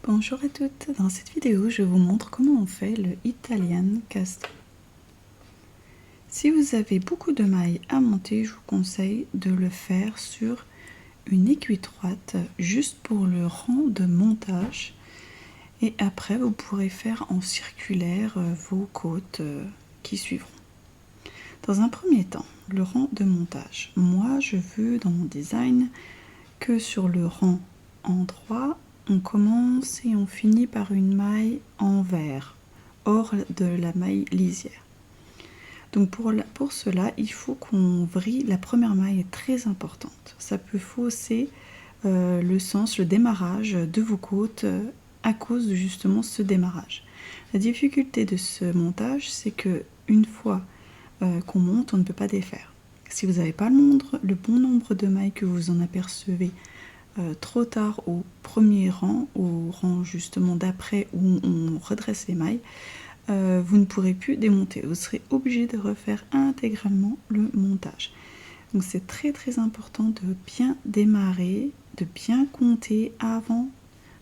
Bonjour à toutes, dans cette vidéo je vous montre comment on fait le Italian Castro. Si vous avez beaucoup de mailles à monter, je vous conseille de le faire sur une aiguille droite juste pour le rang de montage, et après vous pourrez faire en circulaire vos côtes qui suivront. Dans un premier temps, le rang de montage, moi je veux dans mon design que sur le rang en droit on commence et on finit par une maille en vert, hors de la maille lisière. Donc pour cela, il faut qu'on vrille. La première maille est très importante. Ça peut fausser le sens, le démarrage de vos côtes à cause de justement ce démarrage. La difficulté de ce montage, c'est que une fois qu'on monte, on ne peut pas défaire. Si vous n'avez pas le bon nombre de mailles, que vous en apercevez trop tard au premier rang, au rang justement d'après où on redresse les mailles, vous ne pourrez plus démonter. Vous serez obligé de refaire intégralement le montage. Donc c'est très important de bien démarrer, de bien compter avant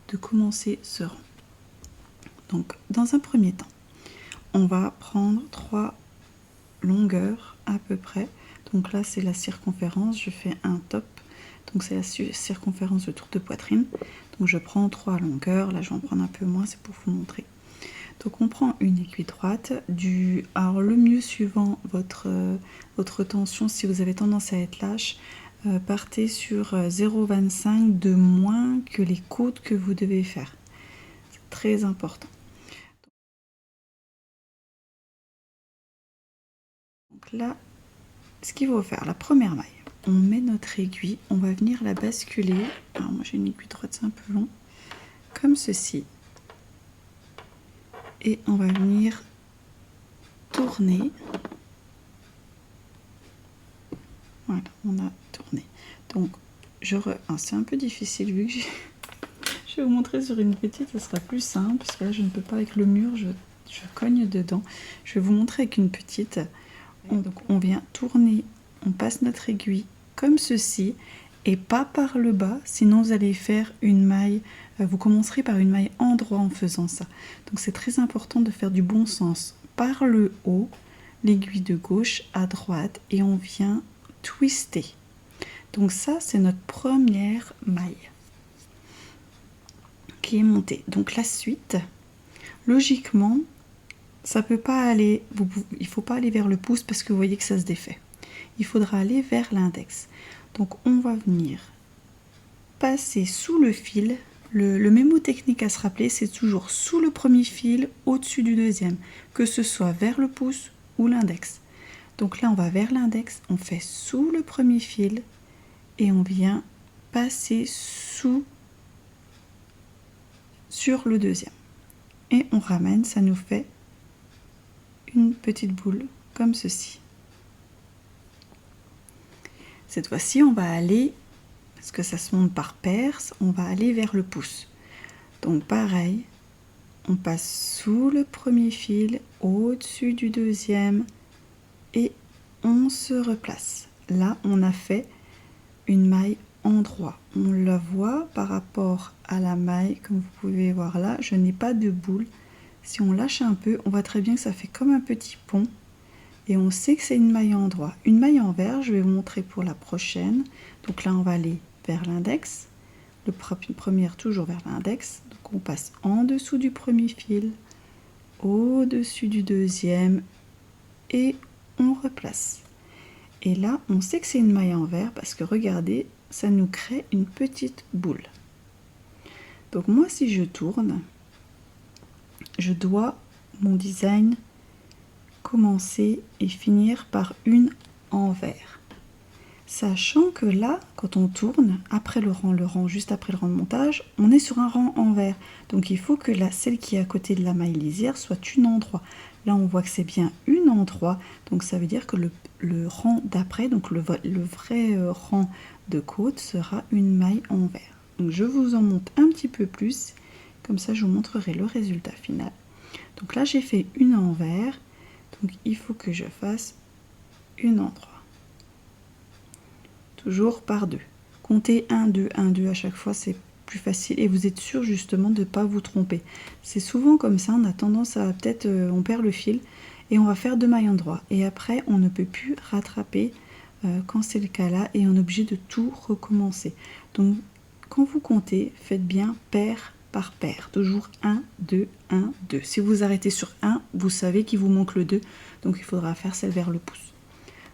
de commencer ce rang. Donc dans un premier temps, on va prendre 3 longueurs à peu près. Donc là c'est la circonférence, je fais un top. Donc c'est la circonférence de tour de poitrine. Donc je prends 3 longueurs, là je vais en prendre un peu moins, c'est pour vous montrer. Donc on prend une aiguille droite, alors le mieux suivant votre tension, si vous avez tendance à être lâche, partez sur 0,25 de moins que les côtes que vous devez faire. C'est très important. Donc là, ce qu'il faut faire, la première maille, on met notre aiguille, on va venir la basculer. Alors moi j'ai une aiguille droite, c'est un peu long, comme ceci. Et on va venir tourner. Voilà, on a tourné. Donc c'est un peu difficile vu que je vais vous montrer sur une petite, ce sera plus simple parce que là je ne peux pas avec le mur, je cogne dedans. Je vais vous montrer avec une petite. Donc on vient tourner, on passe notre aiguille comme ceci et pas par le bas, sinon vous allez faire une maille, vous commencerez par une maille en droit en faisant ça. Donc c'est très important de faire du bon sens. Par le haut, l'aiguille de gauche à droite et on vient twister. Donc ça c'est notre première maille qui est montée. Donc la suite, logiquement, ça peut pas aller, il faut pas aller vers le pouce parce que vous voyez que ça se défait. Il faudra aller vers l'index. Donc on va venir passer sous le fil. Le mémotechnique à se rappeler, c'est toujours sous le premier fil, au-dessus du deuxième, que ce soit vers le pouce ou l'index. Donc là on va vers l'index, on fait sous le premier fil et on vient passer sur le deuxième. Et on ramène, ça nous fait une petite boule comme ceci. Cette fois-ci, on va aller, parce que ça se monte par paires, on va aller vers le pouce. Donc pareil, on passe sous le premier fil, au-dessus du deuxième, et on se replace. Là, on a fait une maille en droit. On la voit par rapport à la maille, comme vous pouvez voir là, je n'ai pas de boule. Si on lâche un peu, on voit très bien que ça fait comme un petit pont. Et on sait que c'est une maille en droit. Une maille en vert, je vais vous montrer pour la prochaine. Donc là, on va aller vers l'index. Le première toujours vers l'index. Donc on passe en dessous du premier fil, au-dessus du deuxième et on replace. Et là, on sait que c'est une maille en vert parce que regardez, ça nous crée une petite boule. Donc moi, si je tourne, je dois, mon design, commencer et finir par une en vert. Sachant que là, quand on tourne, après le rang juste après le rang de montage, on est sur un rang en vert. Donc il faut que celle qui est à côté de la maille lisière soit une en droit. Là, on voit que c'est bien une en droit. Donc ça veut dire que le rang d'après, donc le vrai rang de côte sera une maille en vert. Donc je vous en montre un petit peu plus. Comme ça, je vous montrerai le résultat final. Donc là, j'ai fait une en vert. Donc il faut que je fasse une en droit. Toujours par 2. Comptez 1, 2, 1, 2 à chaque fois, c'est plus facile et vous êtes sûr justement de ne pas vous tromper. C'est souvent comme ça, on a tendance à peut-être, on perd le fil et on va faire 2 mailles endroits. Et après, on ne peut plus rattraper quand c'est le cas là et on est obligé de tout recommencer. Donc, quand vous comptez, faites bien paire par paire. Toujours 1, 2, 1, 2. Si vous arrêtez sur 1, vous savez qu'il vous manque le 2, donc il faudra faire celle vers le pouce.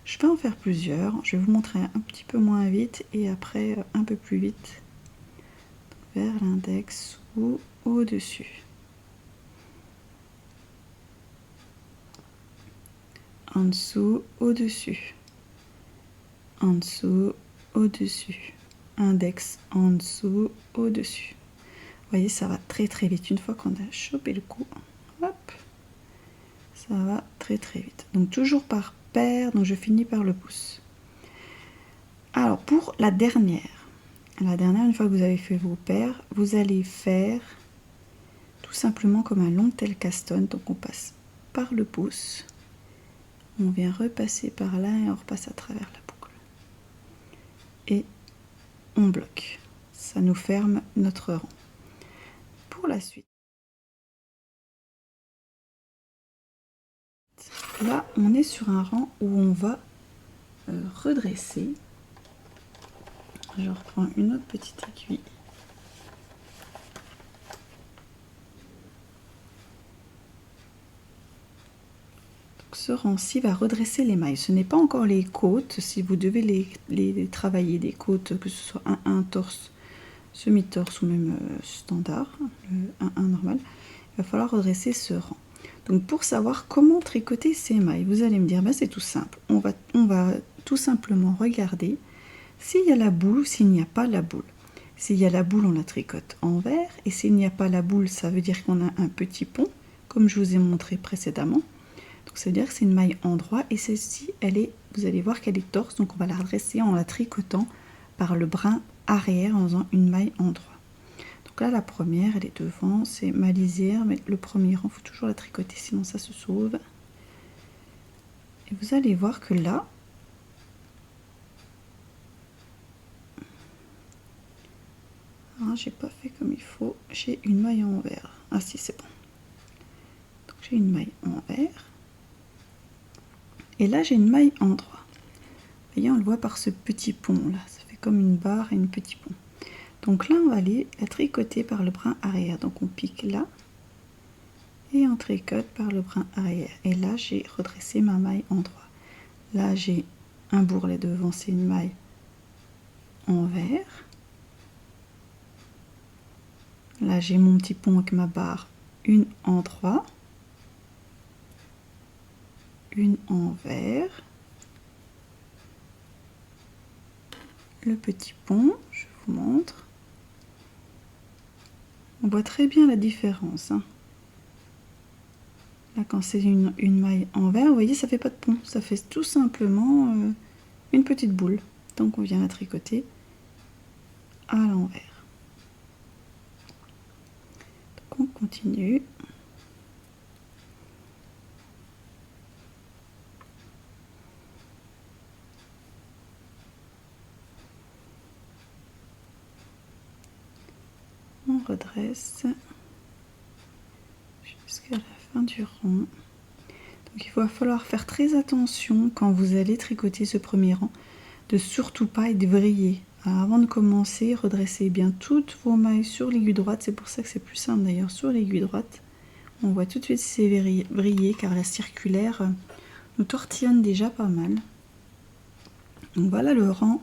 Je vais en faire plusieurs. Je vais vous montrer un petit peu moins vite et après un peu plus vite vers l'index ou au-dessus. En dessous, au-dessus. En dessous, au-dessus. Index en dessous, au-dessus. Vous voyez, ça va très très vite. Une fois qu'on a chopé le coup, hop, ça va très très vite. Donc toujours par paire, donc je finis par le pouce. Alors pour la dernière, une fois que vous avez fait vos paires, vous allez faire tout simplement comme un long tel caston. Donc on passe par le pouce, on vient repasser par là et on repasse à travers la boucle. Et on bloque. Ça nous ferme notre rang. Pour la suite, là on est sur un rang où on va redresser. Je reprends une autre petite aiguille. Donc ce rang-ci va redresser les mailles. Ce n'est pas encore les côtes. Si vous devez les travailler, des côtes, que ce soit un torse, semi-torse ou même standard, le 1 normal, il va falloir redresser ce rang. Donc pour savoir comment tricoter ces mailles, vous allez me dire, ben c'est tout simple. On va tout simplement regarder s'il y a la boule ou s'il n'y a pas la boule. S'il y a la boule, on la tricote envers, et s'il n'y a pas la boule, ça veut dire qu'on a un petit pont, comme je vous ai montré précédemment. Donc ça veut dire que c'est une maille endroit, et celle-ci, vous allez voir qu'elle est torse, donc on va la redresser en la tricotant par le brin arrière en faisant une maille endroit. Donc là, la première, elle est devant, c'est ma lisière, mais le premier rang, il faut toujours la tricoter, sinon ça se sauve. Et vous allez voir que là, j'ai pas fait comme il faut, j'ai une maille envers. Ah si, c'est bon. Donc j'ai une maille envers. Et là, j'ai une maille endroit. Vous voyez, on le voit par ce petit pont là, ça fait comme une barre et un petit pont. Donc là, on va aller la tricoter par le brin arrière. Donc on pique là et on tricote par le brin arrière. Et là, j'ai redressé ma maille endroit. Là, j'ai un bourrelet devant, c'est une maille envers. Là, j'ai mon petit pont avec ma barre, une endroit, une envers, le petit pont, je vous montre. On voit très bien la différence. Hein. Là, quand c'est une maille envers, vous voyez, ça fait pas de pont, ça fait tout simplement une petite boule. Donc, on vient la tricoter à l'envers. Donc, on continue. On redresse jusqu'à la fin du rang. Donc il va falloir faire très attention quand vous allez tricoter ce premier rang, de surtout pas être vrillé. Avant de commencer, redressez bien toutes vos mailles sur l'aiguille droite. C'est pour ça que c'est plus simple d'ailleurs sur l'aiguille droite. On voit tout de suite si c'est vrillé car la circulaire nous tortillonne déjà pas mal. Donc voilà le rang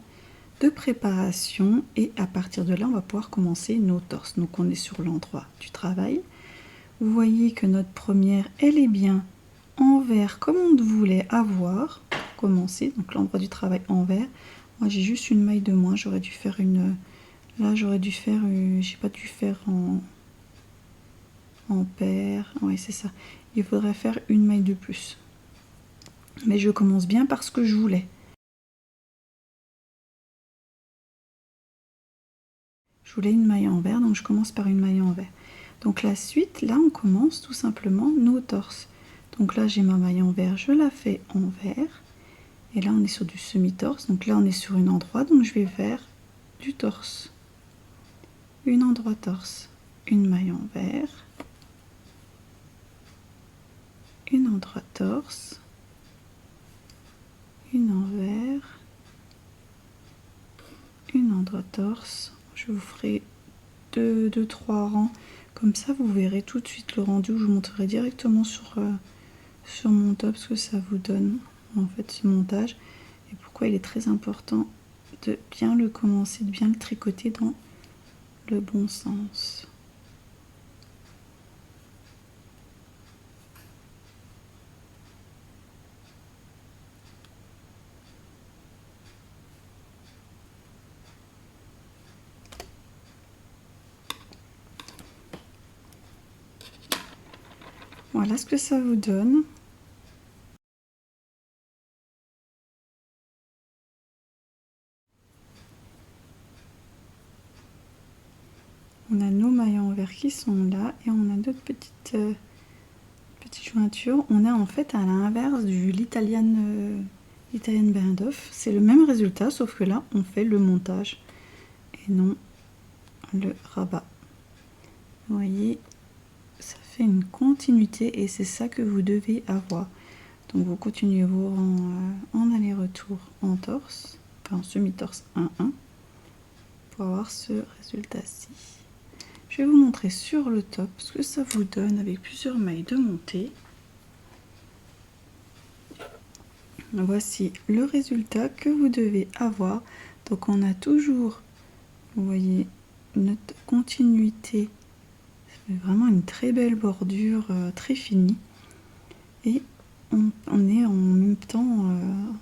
de préparation et à partir de là on va pouvoir commencer nos torses. Donc on est sur l'endroit du travail. Vous voyez que notre première elle est bien envers comme on voulait avoir pour commencer. Donc l'endroit du travail envers. Moi j'ai juste une maille de moins, j'aurais dû faire une, là j'aurais dû faire, j'ai pas dû faire en paire. Oui c'est ça, il faudrait faire une maille de plus, mais je commence bien parce que je voulais. Je voulais une maille envers, donc je commence par une maille envers. Donc la suite, là on commence tout simplement nos torses. Donc là j'ai ma maille envers, je la fais envers. Et là on est sur du semi-torse, donc là on est sur une endroit, donc je vais faire du torse. une endroit torse, une maille envers, une endroit torse, une envers, une endroit torse. Je vous ferai 2-3 rangs, comme ça vous verrez tout de suite le rendu où je monterai directement sur mon top ce que ça vous donne en fait ce montage et pourquoi il est très important de bien le commencer, de bien le tricoter dans le bon sens. Voilà ce que ça vous donne. On a nos mailles envers qui sont là et on a d'autres petites jointures. On a en fait à l'inverse du l'Italian band off. C'est le même résultat sauf que là on fait le montage et non le rabat. Vous voyez, ça fait une continuité et c'est ça que vous devez avoir. Donc vous continuez vos rangs en aller-retour en torse, enfin en semi-torse 1-1 pour avoir ce résultat-ci. Je vais vous montrer sur le top ce que ça vous donne avec plusieurs mailles de montée. Voici le résultat que vous devez avoir. Donc on a toujours, vous voyez, notre continuité. C'est vraiment une très belle bordure, très finie. Et on est en même temps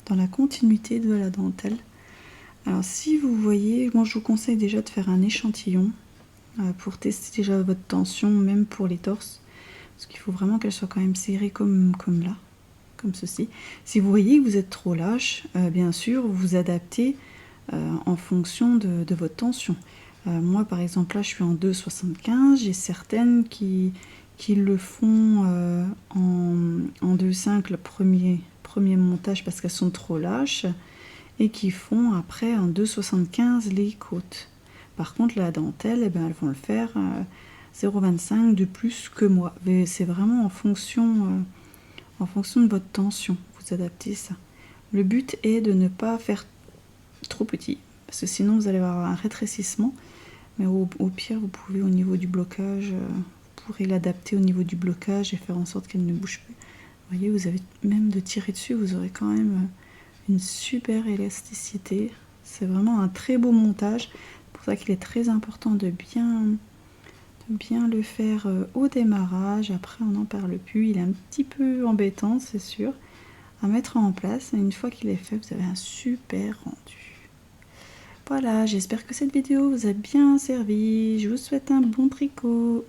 dans la continuité de la dentelle. Alors si vous voyez, moi je vous conseille déjà de faire un échantillon pour tester déjà votre tension, même pour les torses. Parce qu'il faut vraiment qu'elle soit quand même serrée comme là, comme ceci. Si vous voyez que vous êtes trop lâche, bien sûr, vous vous adaptez en fonction de votre tension. Moi par exemple là je suis en 2,75, j'ai certaines qui le font en 2,5 le premier montage parce qu'elles sont trop lâches et qui font après en 2,75 les côtes. Par contre la dentelle, eh ben, elles vont le faire 0,25 de plus que moi. Mais c'est vraiment en fonction de votre tension, vous adaptez ça. Le but est de ne pas faire trop petit parce que sinon vous allez avoir un rétrécissement. Mais au pire, vous pouvez au niveau du blocage, vous pourrez l'adapter au niveau du blocage et faire en sorte qu'elle ne bouge plus. Vous voyez, vous avez même de tirer dessus, vous aurez quand même une super élasticité. C'est vraiment un très beau montage. C'est pour ça qu'il est très important de bien le faire au démarrage. Après, on n'en parle plus. Il est un petit peu embêtant, c'est sûr, à mettre en place. Et une fois qu'il est fait, vous avez un super rendu. Voilà, j'espère que cette vidéo vous a bien servi. Je vous souhaite un bon tricot.